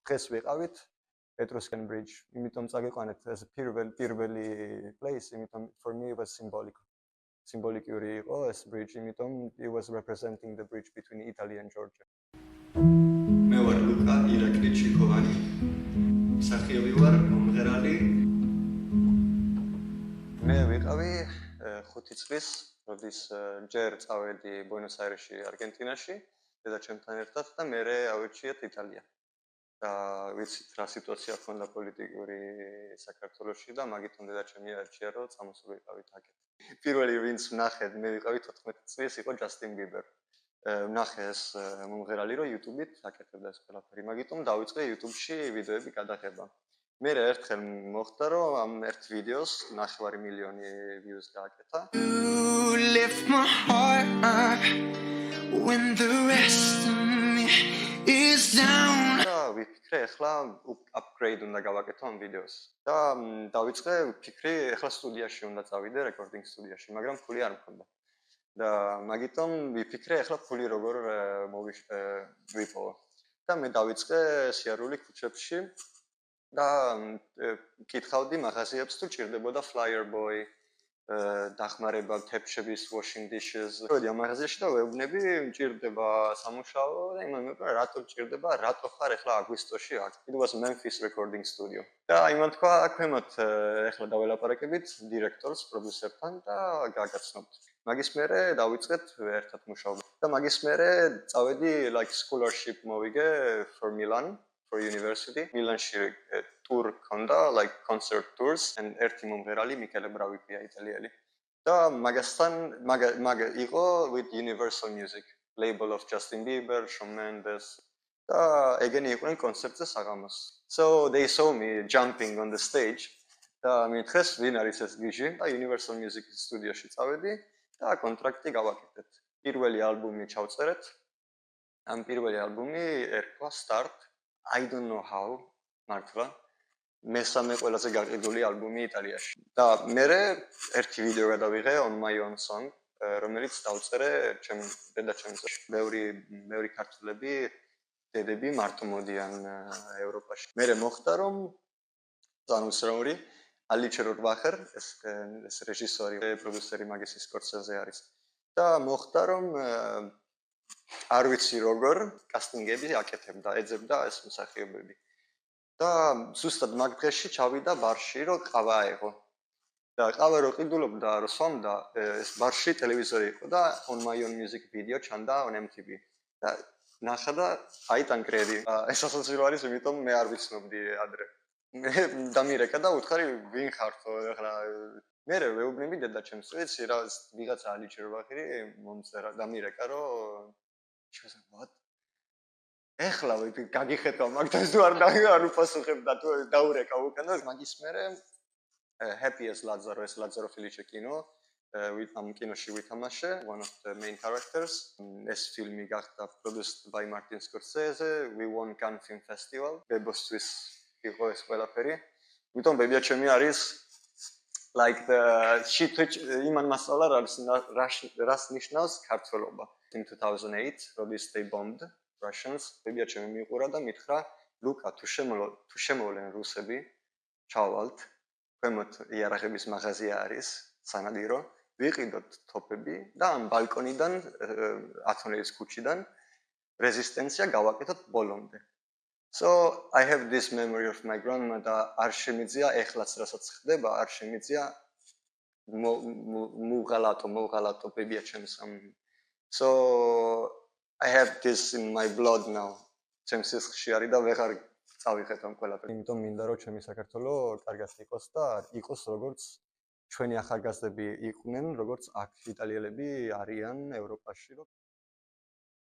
დღეს ვიყავით Etruscan Bridge, იმიტომ წაგიყვანეთ ეს პირველი place, იმიტომ for me it was symbolic. Symbolically იყო ეს bridge, იმიტომ it was representing the bridge between Italy and Georgia. მე ვარ ლუკა ირაკლი ჩიქოვანი. მსახიობი ვარ, მომღერალი. მე ვიყავი 5 წლის, როდის ჯერ წავედი ბუენოს აირესში, არგენტინაში, დედაჩემთან ერთად და მერე ავირჩიეთ იტალია. და ვიცით რა სიტუაცია ჰქონდა პოლიტიკური საქართველოში და მაგითაც დედაჩემი არჩია რომ წამოსულიყავით აქეთ. პირველი ვინც ვნახე, მე ვიყავი 14 წლის, იყო ჯასტინ ბიბერ. ვნახე ეს მომღერალი რომ YouTube-ით აკეთებდა ეს ყველაფერი, მაგიტომ დავიწყე YouTube-ში ვიდეოები გადაღება. მე ერთხელ მოხდა რომ ამ ერთ ვიდეოს 9 მილიონი views გააკეთა. You lift my heart up when the rest of me is down. და ვიფიქრე ახლა upgrade უნდა გავაკეთო ამ ვიდეოს. და დავიწყე ვფიქრი ახლა სტუდიაში უნდა წავიდე recording სტუდიაში, მაგრამ ფული არ მქონდა. და მაგიტომ ვიფიქრე ახლა ფული როგორ ვიპოვო. და მე დავიწყე სიარული ქუჩებში და კითხავდი მაღაზიებს თუ ჭირდებოდა flyer boy, დახმარება თეფშების washing dishes. ვედი ამ მაღაზიაში და ვეუბნები, ჭირდება სამუშაო და იმან მეკვრა რატო ჭირდება, რატო ხარ ახლა აგვისტოში აქ. It was Memphis recording studio. და იმან თქვა, აქვემოთ ახლა დაველაპარაკებით დირექტორს, პროდიუსერთან და გაგაცნობთ. მაგის მერე დავიწყეთ ერთად მუშაობა. და მაგის მერე წავედი like scholarship მოვიგე for Milan. For university. Milan-ში tour ქონდა, like concert tours and ერთი მომღერალი მიკელე ბრავიკია იტალიელი. და მაგასთან იყო with Universal Music, label of Justin Bieber, Shawn Mendes. და ეგენი იყვნენ კონცერტზე საღამოს. So they saw me jumping on the stage. და მითხეს ვინ არის ეს გიჟი? და Universal Music სტუდიაში წავედი და კონტრაქტი გავაკეთეთ. პირველი ალბომი ჩავწერეთ. ამ პირველი ალბომი ერქვა Start. I don't know how, მართლა. მესამე ყველაზე გაყიდული ალბომი იტალიაში. და მერე ერთი ვიდეო გადავიღე on my own song, რომელიც დავწერე ჩემ დედაჩემს. ბევრი ქართველები, დედები მარტო მოდიან ევროპაში. მერე მოხდა რომ ზანუსრაური ალიჩე როგვახერ, ეს რეჟისორი, პროდიუსერი მაგისი სკორსეზე არის. და მოხდა რომ არ ვიცი როგორ კასტინგები აკეთებდა, ეძებდა ეს მსახიობები. და ზუსტად მაგ დღეში ჩავიდა ბარში, რომ ყავა აეღო. და ყავა რო ყიდულობდა, რო სვამდა, ეს ბარში ტელევიზორი იყო და on my own music video ჩანდა on MTV. და ნახა და აი ტანკრედი. ეს ასოციაციო არის, იმიტომ მე არ ვიცნობდი ადრე. მე დამირეკა და უთხარი ვინ ხართო ახლა მერე ვეუბნები დედაჩემს, ვიცი რა ვიღაცა ალიჩე როახერი მომწერა დამირეკა რომ what? ეხლა გაგიხეთო მაგდას თუ არ უპასუხებ და თუ დაურეკა უკან და მაგის მერე Happy as Lazaro, ეს Lazaro Felice კინო, ამ კინოში ვითამაშე, one of the main characters. ეს ფილმი გახდა produced by Martin Scorsese, we won Cannes Film Festival. ბებოსთვის იყო ეს ყველაფერი. იმიტომ ბებია ჩემი არის like the shit which იმან მასალა რას ნიშნავს ქართველობა. In 2008, როდის they bombed Russians, ბებია ჩემი მიყურა და მითხრა, ლუკა, თუ შემოვლენ რუსები, ჩავალთ, ქვემოთ იარაღების მაღაზია არის, სანადირო, ვიყიდოთ თოფები და ამ ბალკონიდან, ათონელის ქუჩიდან რეზისტენცია გავაკეთოთ ბოლომდე. So I have this memory of my grandma და არ შემიძლია ეხლაც რასაც ხდება, არ შემიძლია მოუღალატო ბებია ჩემს ამ So I have this in my blood now. ჩემს სისხლში არის და ვეღარ წავიღეთ ამ ყველაფერს. იმიტომ მინდა რომ ჩემი საქართველო კარგად იყოს და იყოს როგორც ჩვენი ახალგაზრდები იყვნენ, როგორც აქ იტალიელები არიან ევროპაში.